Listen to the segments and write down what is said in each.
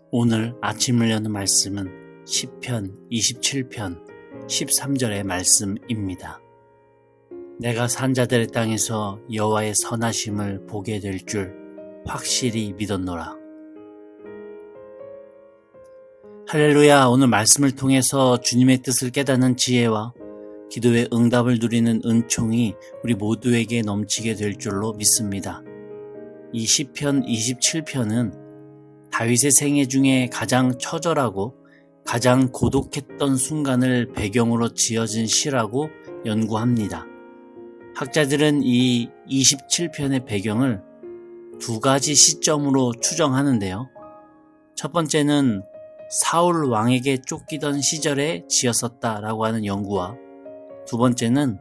오늘 아침을 여는 말씀은 시편 27편 13절의 말씀입니다. 내가 산자들의 땅에서 여호와의 선하심을 보게 될 줄 확실히 믿었노라. 할렐루야. 오늘 말씀을 통해서 주님의 뜻을 깨닫는 지혜와 기도의 응답을 누리는 은총이 우리 모두에게 넘치게 될 줄로 믿습니다. 이 시편 27편은 다윗의 생애 중에 가장 처절하고 가장 고독했던 순간을 배경으로 지어진 시라고 연구합니다. 학자들은 이 27편의 배경을 두 가지 시점으로 추정하는데요. 첫 번째는 사울 왕에게 쫓기던 시절에 지었었다라고 하는 연구와 두 번째는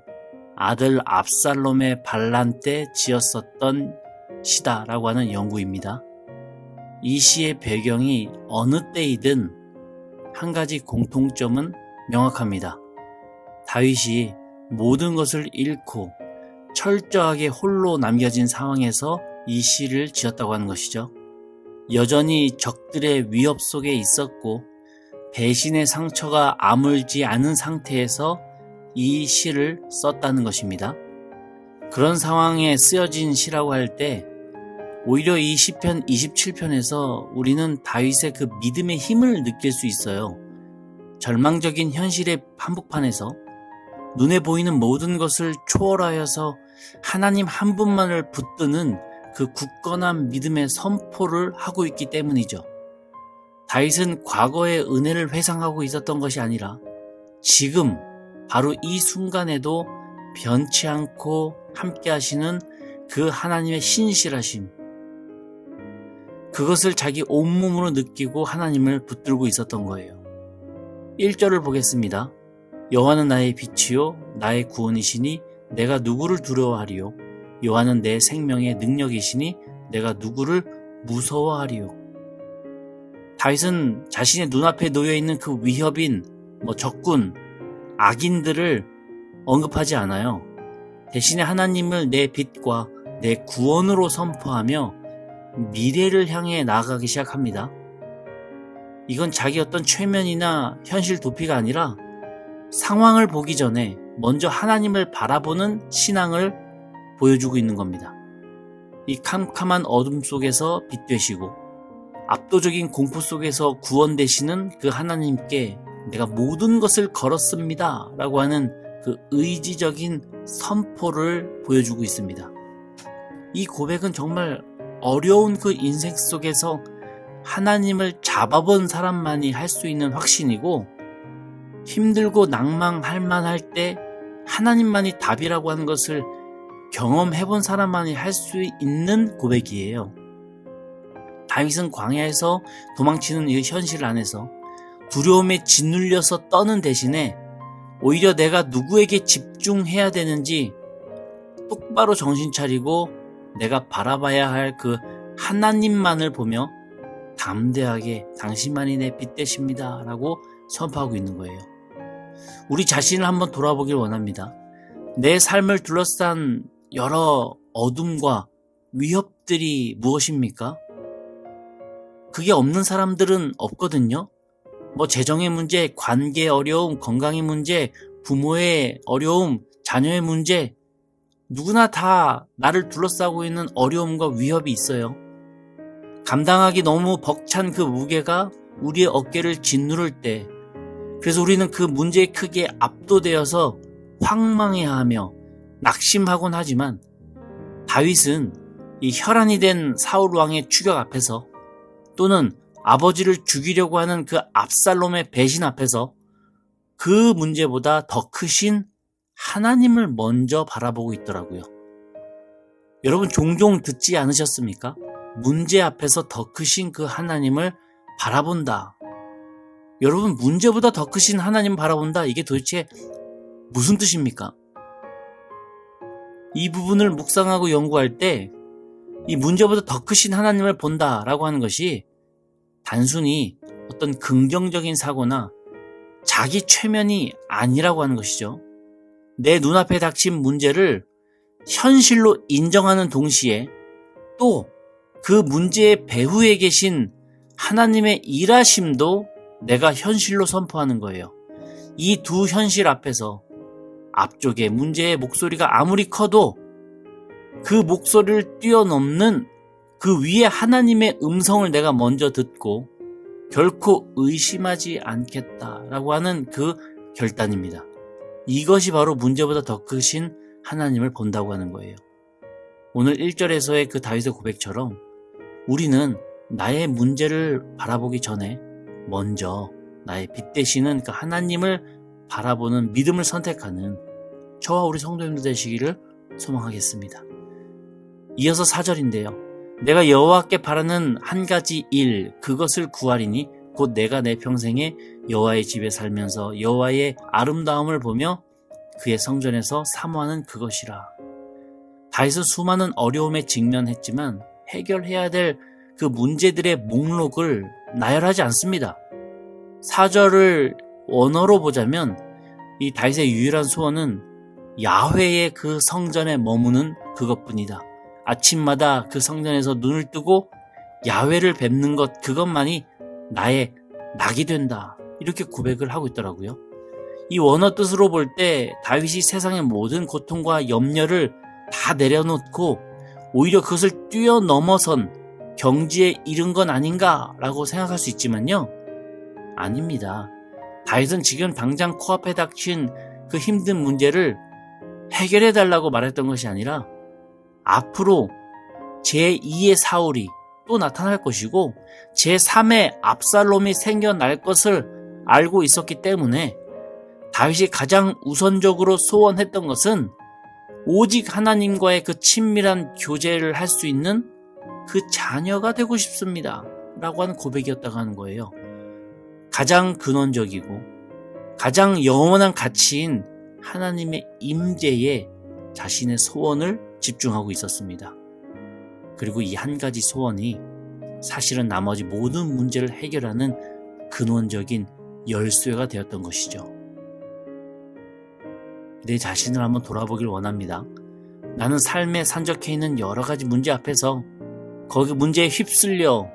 아들 압살롬의 반란 때 지었었던 시다라고 하는 연구입니다. 이 시의 배경이 어느 때이든 한 가지 공통점은 명확합니다. 다윗이 모든 것을 잃고 철저하게 홀로 남겨진 상황에서 이 시를 지었다고 하는 것이죠. 여전히 적들의 위협 속에 있었고 배신의 상처가 아물지 않은 상태에서 이 시를 썼다는 것입니다. 그런 상황에 쓰여진 시라고 할 때 오히려 이 시편 27편에서 우리는 다윗의 그 믿음의 힘을 느낄 수 있어요. 절망적인 현실의 한복판에서 눈에 보이는 모든 것을 초월하여서 하나님 한 분만을 붙드는 그 굳건한 믿음의 선포를 하고 있기 때문이죠. 다윗은 과거의 은혜를 회상하고 있었던 것이 아니라 지금 바로 이 순간에도 변치 않고 함께 하시는 그 하나님의 신실하심, 그것을 자기 온몸으로 느끼고 하나님을 붙들고 있었던 거예요. 1절을 보겠습니다. 여호와는 나의 빛이요 나의 구원이시니 내가 누구를 두려워하리요. 여호와는 내 생명의 능력이시니 내가 누구를 무서워하리요. 다윗은 자신의 눈앞에 놓여있는 그 위협인 적군, 악인들을 언급하지 않아요. 대신에 하나님을 내 빛과 내 구원으로 선포하며 미래를 향해 나아가기 시작합니다. 이건 자기 어떤 최면이나 현실 도피가 아니라 상황을 보기 전에 먼저 하나님을 바라보는 신앙을 보여주고 있는 겁니다. 이 캄캄한 어둠 속에서 빛 되시고 압도적인 공포 속에서 구원 되시는 그 하나님께 내가 모든 것을 걸었습니다 라고 하는 그 의지적인 선포를 보여주고 있습니다. 이 고백은 정말 어려운 그 인생 속에서 하나님을 잡아본 사람만이 할 수 있는 확신이고, 힘들고 낭망할 만할 때 하나님만이 답이라고 하는 것을 경험해본 사람만이 할 수 있는 고백이에요. 다윗은 광야에서 도망치는 이 현실 안에서 두려움에 짓눌려서 떠는 대신에 오히려 내가 누구에게 집중해야 되는지 똑바로 정신 차리고 내가 바라봐야 할 그 하나님만을 보며 담대하게 당신만이 내 빛 되십니다 라고 선포하고 있는 거예요. 우리 자신을 한번 돌아보길 원합니다. 내 삶을 둘러싼 여러 어둠과 위협들이 무엇입니까? 그게 없는 사람들은 없거든요. 재정의 문제, 관계의 어려움, 건강의 문제, 부모의 어려움, 자녀의 문제, 누구나 다 나를 둘러싸고 있는 어려움과 위협이 있어요. 감당하기 너무 벅찬 그 무게가 우리의 어깨를 짓누를 때, 그래서 우리는 그 문제의 크기에 압도되어서 황망해하며 낙심하곤 하지만 다윗은 이 혈안이 된 사울 왕의 추격 앞에서 또는 아버지를 죽이려고 하는 그 압살롬의 배신 앞에서 그 문제보다 더 크신 하나님을 먼저 바라보고 있더라고요. 여러분 종종 듣지 않으셨습니까? 문제 앞에서 더 크신 그 하나님을 바라본다. 여러분 문제보다 더 크신 하나님 바라본다. 이게 도대체 무슨 뜻입니까? 이 부분을 묵상하고 연구할 때 이 문제보다 더 크신 하나님을 본다라고 하는 것이 단순히 어떤 긍정적인 사고나 자기 최면이 아니라고 하는 것이죠. 내 눈앞에 닥친 문제를 현실로 인정하는 동시에 또 그 문제의 배후에 계신 하나님의 일하심도 내가 현실로 선포하는 거예요. 이 두 현실 앞에서 앞쪽에 문제의 목소리가 아무리 커도 그 목소리를 뛰어넘는 그 위에 하나님의 음성을 내가 먼저 듣고 결코 의심하지 않겠다라고 하는 그 결단입니다. 이것이 바로 문제보다 더 크신 하나님을 본다고 하는 거예요. 오늘 1절에서의 그 다윗의 고백처럼 우리는 나의 문제를 바라보기 전에 먼저 나의 빛 되시는 그 하나님을 바라보는 믿음을 선택하는 저와 우리 성도님들 되시기를 소망하겠습니다. 이어서 4절인데요. 내가 여호와께 바라는 한 가지 일 그것을 구하리니 곧 내가 내 평생에 여호와의 집에 살면서 여호와의 아름다움을 보며 그의 성전에서 사모하는 그것이라. 다윗은 수많은 어려움에 직면했지만 해결해야 될 그 문제들의 목록을 나열하지 않습니다. 4절을 원어로 보자면 이 다윗의 유일한 소원은 야훼의 그 성전에 머무는 그것뿐이다. 아침마다 그 성전에서 눈을 뜨고 야훼를 뵙는 것 그것만이 나의 낙이 된다. 이렇게 고백을 하고 있더라고요. 이 원어 뜻으로 볼 때 다윗이 세상의 모든 고통과 염려를 다 내려놓고 오히려 그것을 뛰어넘어선 경지에 이른 건 아닌가라고 생각할 수 있지만요. 아닙니다. 다윗은 지금 당장 코앞에 닥친 그 힘든 문제를 해결해달라고 말했던 것이 아니라 앞으로 제2의 사울이 또 나타날 것이고 제3의 압살롬이 생겨날 것을 알고 있었기 때문에 다윗이 가장 우선적으로 소원했던 것은 오직 하나님과의 그 친밀한 교제를 할 수 있는 그 자녀가 되고 싶습니다. 라고 하는 고백이었다고 하는 거예요. 가장 근원적이고 가장 영원한 가치인 하나님의 임재에 자신의 소원을 집중하고 있었습니다. 그리고 이 한 가지 소원이 사실은 나머지 모든 문제를 해결하는 근원적인 열쇠가 되었던 것이죠. 내 자신을 한번 돌아보길 원합니다. 나는 삶에 산적해 있는 여러 가지 문제 앞에서 거기 문제에 휩쓸려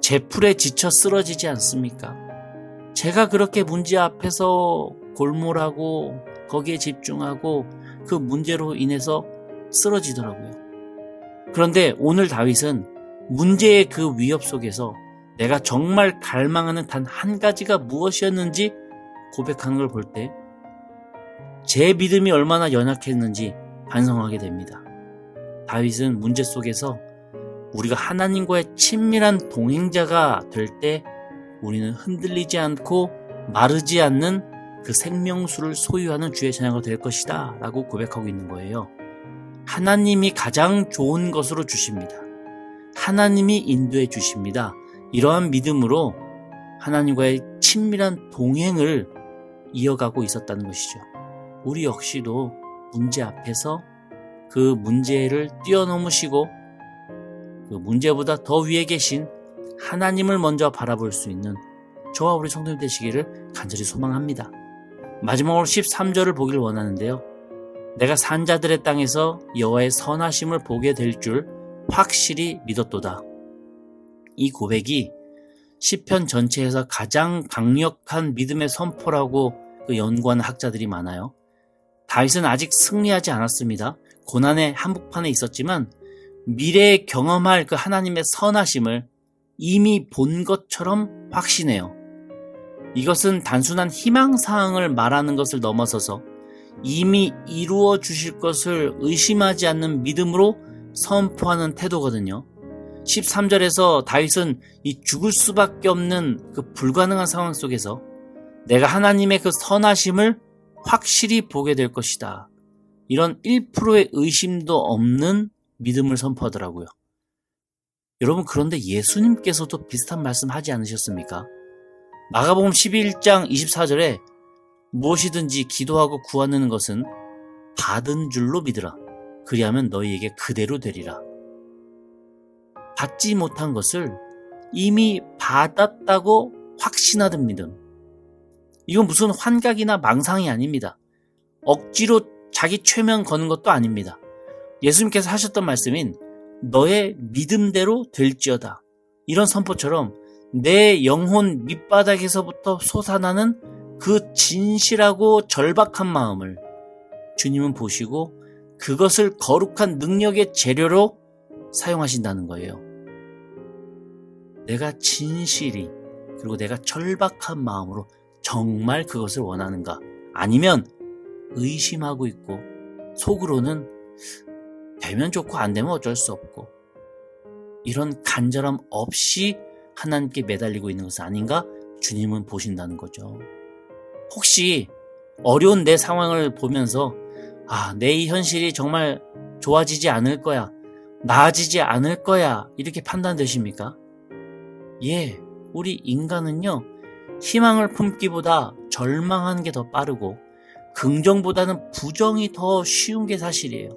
제풀에 지쳐 쓰러지지 않습니까? 제가 그렇게 문제 앞에서 골몰하고 거기에 집중하고 그 문제로 인해서 쓰러지더라고요. 그런데 오늘 다윗은 문제의 그 위협 속에서 내가 정말 갈망하는 단 한 가지가 무엇이었는지 고백하는 걸 볼 때 제 믿음이 얼마나 연약했는지 반성하게 됩니다. 다윗은 문제 속에서 우리가 하나님과의 친밀한 동행자가 될 때 우리는 흔들리지 않고 마르지 않는 그 생명수를 소유하는 주의 자녀가 될 것이다 라고 고백하고 있는 거예요. 하나님이 가장 좋은 것으로 주십니다. 하나님이 인도해 주십니다. 이러한 믿음으로 하나님과의 친밀한 동행을 이어가고 있었다는 것이죠. 우리 역시도 문제 앞에서 그 문제를 뛰어넘으시고 그 문제보다 더 위에 계신 하나님을 먼저 바라볼 수 있는 저와 우리 성도님 되시기를 간절히 소망합니다. 마지막으로 13절을 보길 원하는데요. 내가 산자들의 땅에서 여호와의 선하심을 보게 될 줄 확실히 믿었도다. 이 고백이 시편 전체에서 가장 강력한 믿음의 선포라고 연구하는 학자들이 많아요. 다윗은 아직 승리하지 않았습니다. 고난의 한복판에 있었지만 미래에 경험할 그 하나님의 선하심을 이미 본 것처럼 확신해요. 이것은 단순한 희망사항을 말하는 것을 넘어서서 이미 이루어 주실 것을 의심하지 않는 믿음으로 선포하는 태도거든요. 13절에서 다윗은 이 죽을 수밖에 없는 그 불가능한 상황 속에서 내가 하나님의 그 선하심을 확실히 보게 될 것이다. 이런 1%의 의심도 없는 믿음을 선포하더라고요. 여러분, 그런데 예수님께서도 비슷한 말씀 하지 않으셨습니까? 마가복음 11장 24절에 무엇이든지 기도하고 구하는 것은 받은 줄로 믿으라. 그리하면 너희에게 그대로 되리라. 받지 못한 것을 이미 받았다고 확신하던 믿음. 이건 무슨 환각이나 망상이 아닙니다. 억지로 자기 최면 거는 것도 아닙니다. 예수님께서 하셨던 말씀인 너의 믿음대로 될지어다. 이런 선포처럼 내 영혼 밑바닥에서부터 솟아나는 그 진실하고 절박한 마음을 주님은 보시고 그것을 거룩한 능력의 재료로 사용하신다는 거예요. 내가 진실이 그리고 내가 절박한 마음으로 정말 그것을 원하는가? 아니면 의심하고 있고 속으로는 되면 좋고 안 되면 어쩔 수 없고 이런 간절함 없이 하나님께 매달리고 있는 것은 아닌가? 주님은 보신다는 거죠. 혹시 어려운 내 상황을 보면서 내 이 현실이 정말 좋아지지 않을 거야, 나아지지 않을 거야 이렇게 판단되십니까? 예, 우리 인간은요 희망을 품기보다 절망하는 게 더 빠르고 긍정보다는 부정이 더 쉬운 게 사실이에요.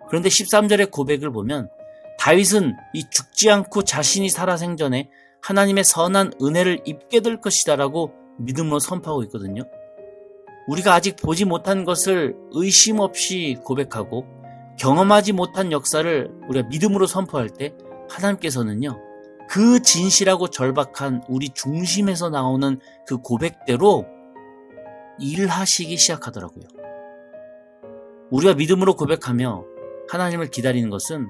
그런데 13절의 고백을 보면 다윗은 이 죽지 않고 자신이 살아 생전에 하나님의 선한 은혜를 입게 될 것이다 라고 믿음으로 선포하고 있거든요. 우리가 아직 보지 못한 것을 의심 없이 고백하고 경험하지 못한 역사를 우리가 믿음으로 선포할 때 하나님께서는요 그 진실하고 절박한 우리 중심에서 나오는 그 고백대로 일하시기 시작하더라고요. 우리가 믿음으로 고백하며 하나님을 기다리는 것은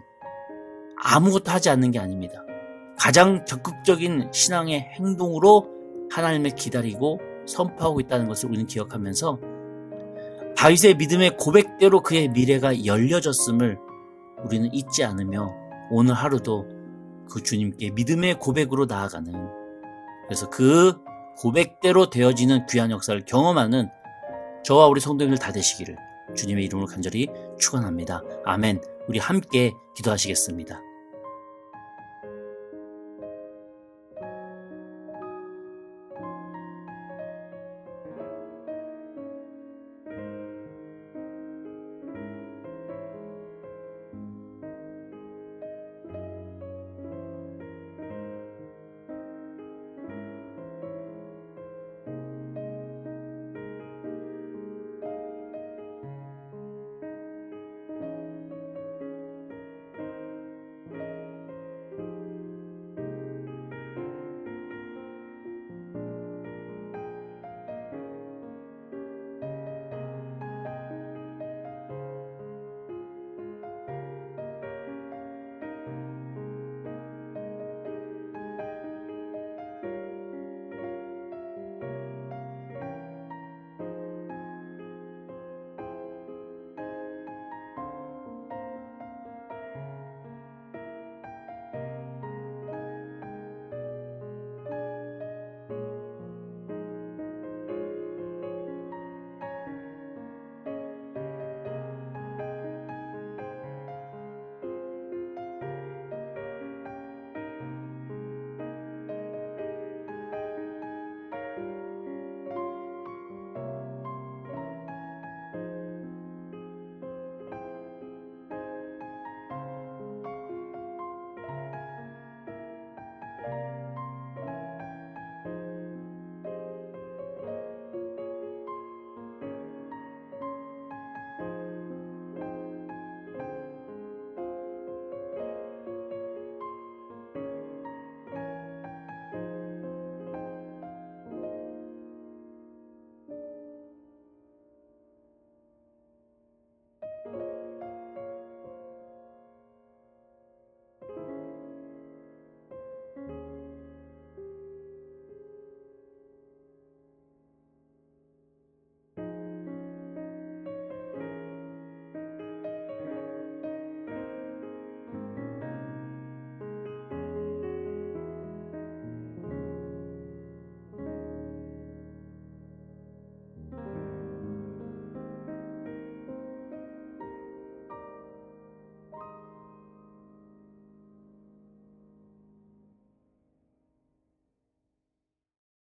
아무것도 하지 않는 게 아닙니다. 가장 적극적인 신앙의 행동으로 하나님을 기다리고 선포하고 있다는 것을 우리는 기억하면서 다윗의 믿음의 고백대로 그의 미래가 열려졌음을 우리는 잊지 않으며 오늘 하루도 그 주님께 믿음의 고백으로 나아가는, 그래서 그 고백대로 되어지는 귀한 역사를 경험하는 저와 우리 성도님들 다 되시기를 주님의 이름으로 간절히 축원합니다. 아멘. 우리 함께 기도하시겠습니다.